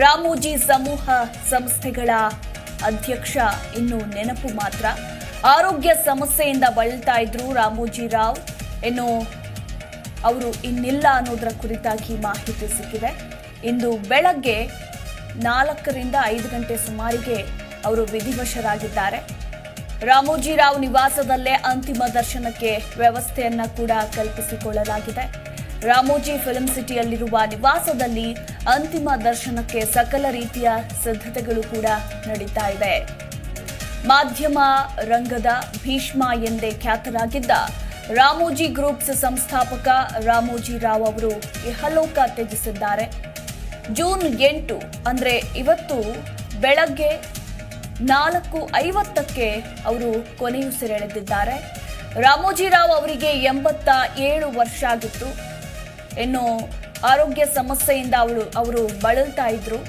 ರಾಮೋಜಿ ಸಮೂಹ ಸಂಸ್ಥೆಗಳ ಅಧ್ಯಕ್ಷ ಇನ್ನು ನೆನಪು ಮಾತ್ರ. ಆರೋಗ್ಯ ಸಮಸ್ಯೆಯಿಂದ ಬಳಲ್ತಾ ಇದ್ರು ರಾಮೋಜಿ ರಾವ್. ಇನ್ನು ಅವರು ಇನ್ನಿಲ್ಲ ಅನ್ನೋದರ ಕುರಿತಾಗಿ ಮಾಹಿತಿ ಸಿಕ್ಕಿದೆ. ಇಂದು ಬೆಳಗ್ಗೆ 4 ರಿಂದ 5 ಗಂಟೆ ಸುಮಾರಿಗೆ ಅವರು ವಿಧಿವಶರಾಗಿದ್ದಾರೆ. ರಾಮೋಜಿ ರಾವ್ ನಿವಾಸದಲ್ಲೇ ಅಂತಿಮ ದರ್ಶನಕ್ಕೆ ವ್ಯವಸ್ಥೆಯನ್ನ ಕೂಡ ಕಲ್ಪಿಸಿಕೊಳ್ಳಲಾಗಿದೆ. ರಾಮೋಜಿ ಫಿಲ್ಮ್ ಸಿಟಿಯಲ್ಲಿರುವ ನಿವಾಸದಲ್ಲಿ ಅಂತಿಮ ದರ್ಶನಕ್ಕೆ ಸಕಲ ರೀತಿಯ ಸಿದ್ಧತೆಗಳು ಕೂಡ ನಡೀತಾ ಇದೆ. ಮಾಧ್ಯಮ ರಂಗದ ಭೀಷ್ಮ ಎಂದೇ ಖ್ಯಾತರಾಗಿದ್ದ ರಾಮೋಜಿ ಗ್ರೂಪ್ಸ್ ಸಂಸ್ಥಾಪಕ ರಾಮೋಜಿ ರಾವ್ ಅವರು ಇಹಲೋಕ ತ್ಯಜಿಸಿದ್ದಾರೆ. ಜೂನ್ 8 ಅಂದ್ರೆ ಇವತ್ತು ಬೆಳಗ್ಗೆ 4:50ಕ್ಕೆ ಅವರು ಕೊನೆಯುಸಿರೆಳೆದಿದ್ದಾರೆ. ರಾಮೋಜಿ ರಾವ್ ಅವರಿಗೆ 87 ವರ್ಷ ಆಗಿತ್ತು. ಇನ್ನು ಆರೋಗ್ಯ ಸಮಸ್ಯೆಯಿಂದ ಅವರು ಬಳಲ್ತಾ ಇದ್ರು.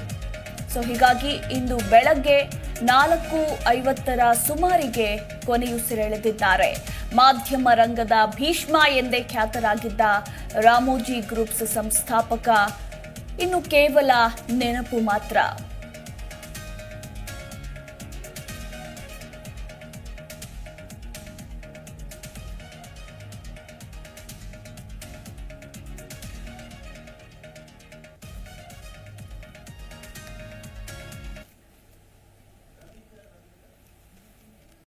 ಹೀಗಾಗಿ ಇಂದು ಬೆಳಗ್ಗೆ 4:50ರ ಸುಮಾರಿಗೆ ಕೊನೆಯುಸಿರೆಳೆದಿದ್ದಾರೆ. ಮಾಧ್ಯಮ ರಂಗದ ಭೀಷ್ಮ ಎಂದೇ ಖ್ಯಾತರಾಗಿದ್ದ ರಾಮೋಜಿ ಗ್ರೂಪ್ಸ್ ಸಂಸ್ಥಾಪಕ ಇನ್ನು ಕೇವಲ ನೆನಪು ಮಾತ್ರ.